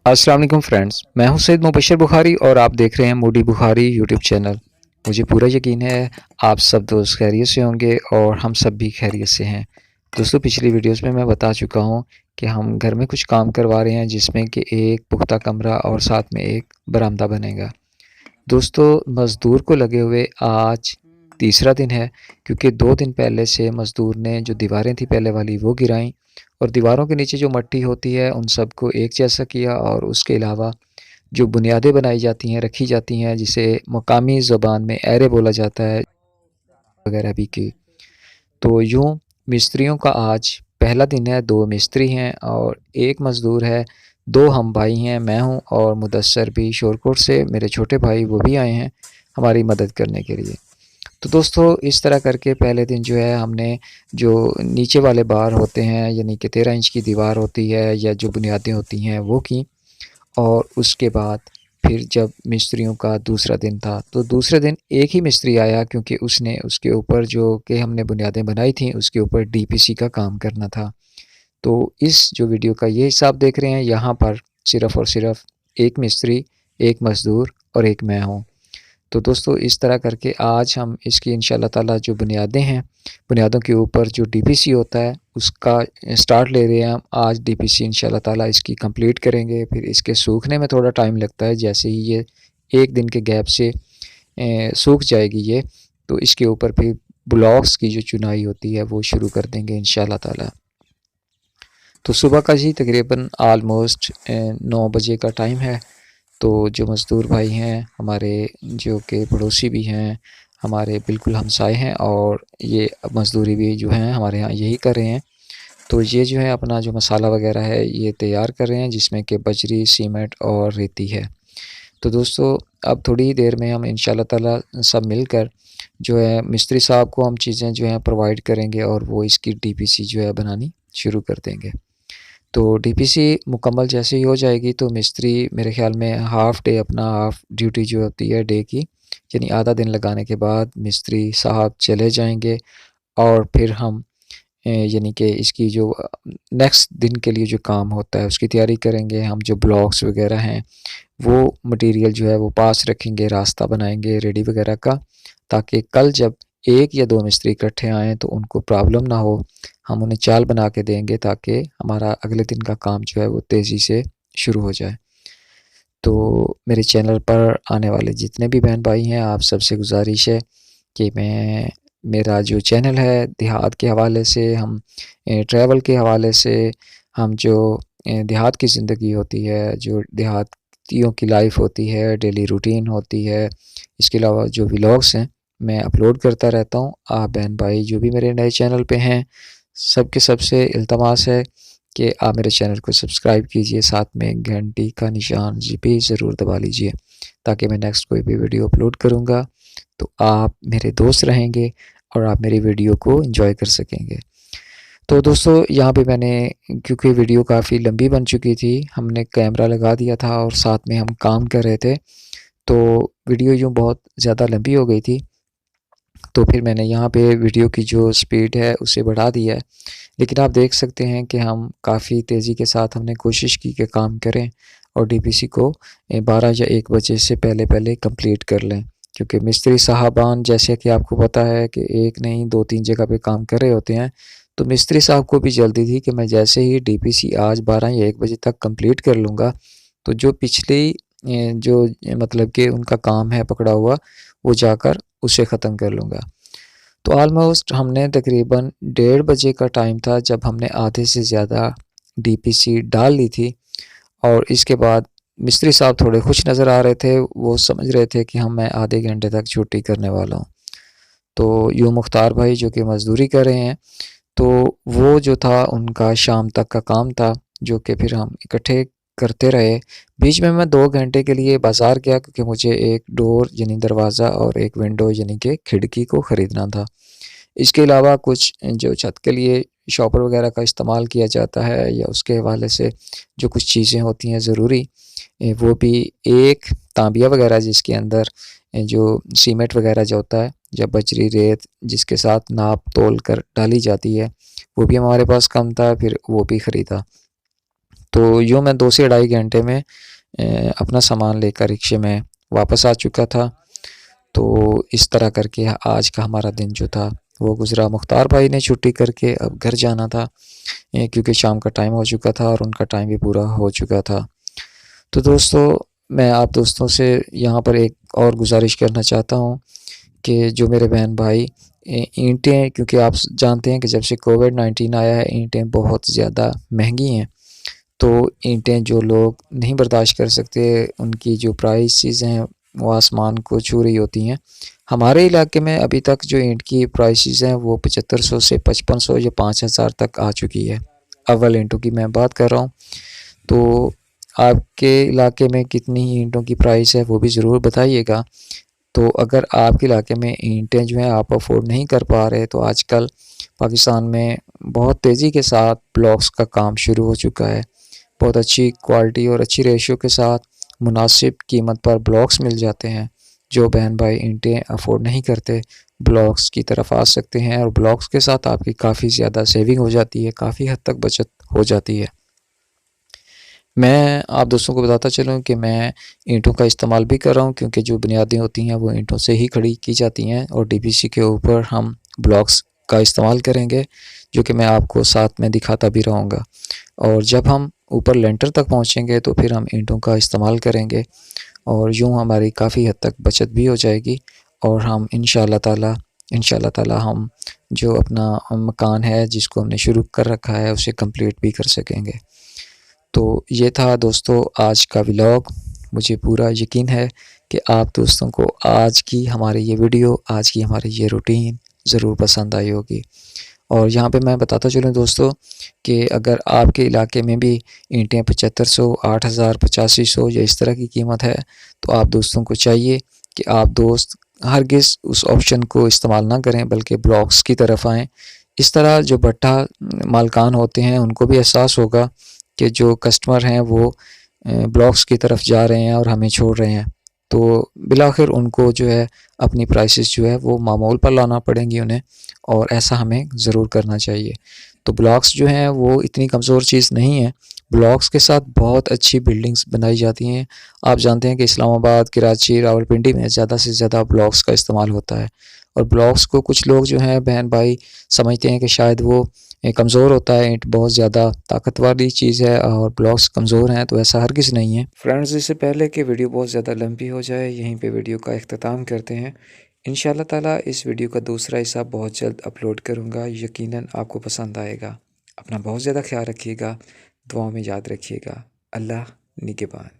अस्सलाम वालेकुम फ्रेंड्स, मैं हूं सैयद मुबशर बुखारी और आप देख रहे हैं मूडी बुखारी यूट्यूब चैनल। मुझे पूरा यकीन है आप सब दोस्त खैरियत से होंगे और हम सब भी खैरियत से हैं। दोस्तों, पिछली वीडियोस में मैं बता चुका हूं कि हम घर में कुछ काम करवा रहे हैं जिसमें कि एक पुख्ता कमरा और साथ में एक बरामदा बनेगा। दोस्तों, मज़दूर को लगे हुए आज तीसरा दिन है, क्योंकि 2 दिन पहले से मज़दूर ने जो दीवारें थी पहले वाली वो गिराईं और दीवारों के नीचे जो मट्टी होती है उन सबको एक जैसा किया और उसके अलावा जो बुनियादें बनाई जाती हैं, रखी जाती हैं, जिसे मकामी ज़ुबान में ऐरे बोला जाता है वगैरह भी की। तो यूँ मिस्त्रियों का आज पहला दिन है। 2 मिस्त्री हैं और 1 मज़दूर है। 2 हम भाई हैं, मैं हूँ और मुदस्सर भी शोरकोट से मेरे छोटे भाई वो भी आए हैं हमारी मदद करने के लिए। तो दोस्तों, इस तरह करके पहले दिन जो है हमने जो नीचे वाले बार होते हैं, यानी कि 13 इंच की दीवार होती है या जो बुनियादें होती हैं वो की। और उसके बाद फिर जब मिस्त्रियों का दूसरा दिन था, तो दूसरे दिन एक ही मिस्त्री आया, क्योंकि उसने उसके ऊपर जो कि हमने बुनियादें बनाई थी उसके ऊपर डीपीसी का काम करना था। तो इस जो वीडियो का ये हिसाब देख रहे हैं, यहाँ पर सिर्फ़ और सिर्फ़ 1 मिस्त्री, 1 मज़दूर और 1 मैं हूँ। तो दोस्तों, इस तरह करके आज हम इसकी इंशाअल्लाह ताला जो बुनियादें हैं, बुनियादों के ऊपर जो डीपीसी होता है उसका स्टार्ट ले रहे हैं हम। आज डीपीसी इंशाअल्लाह ताला इसकी कंप्लीट करेंगे। फिर इसके सूखने में थोड़ा टाइम लगता है। जैसे ही ये 1 दिन के गैप से सूख जाएगी ये, तो इसके ऊपर फिर ब्लॉक्स की जो चुनाई होती है वो शुरू कर देंगे इंशाअल्लाह ताला। तो सुबह का जी तकरीबन ऑलमोस्ट 9 बजे का टाइम है। तो जो मज़दूर भाई हैं हमारे, जो कि पड़ोसी भी हैं, हमारे बिल्कुल हमसाए हैं और ये मज़दूरी भी जो हैं हमारे यहाँ यही कर रहे हैं। तो ये जो है अपना जो मसाला वग़ैरह है ये तैयार कर रहे हैं, जिसमें कि बजरी, सीमेंट और रेती है। तो दोस्तों, अब थोड़ी ही देर में हम इंशाअल्लाह ताला सब मिलकर जो है मिस्त्री साहब को हम चीज़ें जो हैं प्रोवाइड करेंगे और वो इसकी डीपीसी जो है बनानी शुरू कर देंगे। तो डीपीसी मुकम्मल जैसे ही हो जाएगी तो मिस्त्री मेरे ख़्याल में हाफ़ डे, अपना हाफ़ ड्यूटी जो होती है डे की, यानी आधा दिन लगाने के बाद मिस्त्री साहब चले जाएँगे और फिर हम यानी कि इसकी जो नेक्स्ट दिन के लिए जो काम होता है उसकी तैयारी करेंगे। हम जो ब्लॉक्स वग़ैरह हैं वो मटीरियल जो है वो पास रखेंगे, रास्ता बनाएँगे रेडी वग़ैरह का, ताकि कल जब 1 या 2 मिस्त्री इकट्ठे आएँ तो उनको प्रॉब्लम ना हो। हम उन्हें चाल बना के देंगे ताकि हमारा अगले दिन का काम जो है वो तेज़ी से शुरू हो जाए। तो मेरे चैनल पर आने वाले जितने भी बहन-भाई हैं, आप सबसे गुज़ारिश है कि मेरा जो चैनल है देहात के हवाले से, हम ट्रैवल के हवाले से, हम जो देहात की ज़िंदगी होती है, जो देहातियों की लाइफ़ होती है, डेली रूटीन होती है, इसके अलावा जो व्लॉग्स हैं, मैं अपलोड करता रहता हूँ। आप बहन-भाई जो भी मेरे नए चैनल पे हैं, सबके सबसे इल्तमास है कि आप मेरे चैनल को सब्सक्राइब कीजिए, साथ में घंटी का निशान जी भी ज़रूर दबा लीजिए, ताकि मैं नेक्स्ट कोई भी वीडियो अपलोड करूँगा तो आप मेरे दोस्त रहेंगे और आप मेरी वीडियो को एंजॉय कर सकेंगे। तो दोस्तों, यहाँ पे मैंने, क्योंकि वीडियो काफ़ी लंबी बन चुकी थी, हमने कैमरा लगा दिया था और साथ में हम काम कर रहे थे, तो वीडियो यूँ बहुत ज़्यादा लंबी हो गई थी। तो फिर मैंने यहाँ पे वीडियो की जो स्पीड है उसे बढ़ा दिया है। लेकिन आप देख सकते हैं कि हम काफ़ी तेज़ी के साथ हमने कोशिश की कि काम करें और डीपीसी को 12 या 1 बजे से पहले-पहले कंप्लीट कर लें। क्योंकि मिस्त्री साहबान, जैसे कि आपको पता है कि एक नहीं 2-3 जगह पे काम कर रहे होते हैं, तो मिस्त्री साहब को भी जल्दी थी कि मैं जैसे ही डीपीसी आज 12 या 1 बजे तक कंप्लीट कर लूँगा, तो जो पिछली जो मतलब कि उनका काम है पकड़ा हुआ, वो जाकर उसे ख़त्म कर लूँगा। तो ऑलमोस्ट हमने तकरीबन 1:30 बजे का टाइम था जब हमने आधे से ज़्यादा डीपीसी डाल ली थी और इसके बाद मिस्त्री साहब थोड़े खुश नज़र आ रहे थे। वो समझ रहे थे कि मैं आधे घंटे तक छुट्टी करने वाला हूँ। तो यूँ मुख्तार भाई जो कि मज़दूरी कर रहे हैं, तो वो जो था उनका शाम तक का काम था, जो कि फिर हम इकट्ठे करते रहे। बीच में मैं 2 घंटे के लिए बाज़ार गया, क्योंकि मुझे एक डोर यानी दरवाज़ा और एक विंडो यानी कि खिड़की को ख़रीदना था। इसके अलावा कुछ जो छत के लिए शॉपर वगैरह का इस्तेमाल किया जाता है या उसके हवाले से जो कुछ चीज़ें होती हैं ज़रूरी, वो भी एक तांबिया वगैरह जिसके अंदर जो सीमेंट वगैरह जो होता है, या बजरी रेत जिसके साथ नाप तोल कर डाली जाती है, वो भी हमारे पास कम था, फिर वो भी ख़रीदा। तो यूँ मैं 2 से ढाई घंटे में अपना सामान लेकर रिक्शे में वापस आ चुका था। तो इस तरह करके आज का हमारा दिन जो था वो गुज़रा। मुख्तार भाई ने छुट्टी करके अब घर जाना था क्योंकि शाम का टाइम हो चुका था और उनका टाइम भी पूरा हो चुका था। तो दोस्तों, मैं आप दोस्तों से यहाँ पर एक और गुज़ारिश करना चाहता हूँ कि जो मेरे बहन भाई ईंटें, क्योंकि आप जानते हैं कि जब से कोविड-19 आया है ईंटें बहुत ज़्यादा महंगी हैं। तो ईंटें जो लोग नहीं बर्दाश्त कर सकते, उनकी जो प्राइसेस हैं वो आसमान को छू रही होती हैं। हमारे इलाके में अभी तक जो ईंट की प्राइसेस हैं वो 7500 से 5500 या 5000 तक आ चुकी है। अव्वल ईंटों की मैं बात कर रहा हूँ। तो आपके इलाके में कितनी ईंटों की प्राइस है वो भी ज़रूर बताइएगा। तो अगर आपके इलाके में ईंटें जो हैं आप अफ़ोर्ड नहीं कर पा रहे, तो आजकल पाकिस्तान में बहुत तेज़ी के साथ ब्लॉक्स का काम शुरू हो चुका है। बहुत अच्छी क्वालिटी और अच्छी रेशियो के साथ मुनासिब कीमत पर ब्लॉक्स मिल जाते हैं। जो बहन भाई ईंटें अफ़ोर्ड नहीं करते, ब्लॉक्स की तरफ आ सकते हैं और ब्लॉक्स के साथ आपकी काफ़ी ज़्यादा सेविंग हो जाती है, काफ़ी हद तक बचत हो जाती है। मैं आप दोस्तों को बताता चलूँ कि मैं ईंटों का इस्तेमाल भी कर रहा हूँ, क्योंकि जो बुनियादें होती हैं वो ईंटों से ही खड़ी की जाती हैं और डीपीसी के ऊपर हम ब्लॉक्स का इस्तेमाल करेंगे, जो कि मैं आपको साथ में दिखाता भी रहूँगा। और जब हम ऊपर लेंटर तक पहुँचेंगे तो फिर हम ईंटों का इस्तेमाल करेंगे और यूँ हमारी काफ़ी हद तक बचत भी हो जाएगी और हम इंशाअल्लाह ताला हम जो अपना मकान है जिसको हमने शुरू कर रखा है उसे कंप्लीट भी कर सकेंगे। तो ये था दोस्तों आज का व्लॉग। मुझे पूरा यकीन है कि आप दोस्तों को आज की हमारी ये वीडियो, आज की हमारी ये रूटीन ज़रूर पसंद आई होगी। और यहाँ पे मैं बताता चलूँ दोस्तों कि अगर आपके इलाके में भी ईंटें 7500, 8000, 8500 या इस तरह की कीमत है, तो आप दोस्तों को चाहिए कि आप दोस्त हरगिज़ उस ऑप्शन को इस्तेमाल ना करें, बल्कि ब्लॉक्स की तरफ आएँ। इस तरह जो भट्ठा मालिकान होते हैं उनको भी एहसास होगा कि जो कस्टमर हैं वो ब्लॉक्स की तरफ जा रहे हैं और हमें छोड़ रहे हैं। तो बिलाखिर उनको जो है अपनी प्राइसेस जो है वो मामूल पर लाना पड़ेंगी उन्हें, और ऐसा हमें ज़रूर करना चाहिए। तो ब्लॉक्स जो हैं वो इतनी कमज़ोर चीज़ नहीं है। ब्लॉक्स के साथ बहुत अच्छी बिल्डिंग्स बनाई जाती हैं। आप जानते हैं कि इस्लामाबाद, कराची, रावलपिंडी में ज़्यादा से ज़्यादा ब्लॉक्स का इस्तेमाल होता है। और ब्लॉक्स को कुछ लोग जो हैं बहन भाई समझते हैं कि शायद वो कमज़ोर होता है, ईंट बहुत ज़्यादा ताकत वाली चीज़ है और ब्लॉक्स कमज़ोर हैं, तो ऐसा हरगिज़ नहीं है। फ्रेंड्स, इससे पहले कि वीडियो बहुत ज़्यादा लंबी हो जाए, यहीं पे वीडियो का इख्तिताम करते हैं। इंशाअल्लाह ताला इस वीडियो का दूसरा हिस्सा बहुत जल्द अपलोड करूँगा, यकीनन आपको पसंद आएगा। अपना बहुत ज़्यादा ख्याल रखिएगा, दुआओं में याद रखिएगा। अल्लाह निगहबान।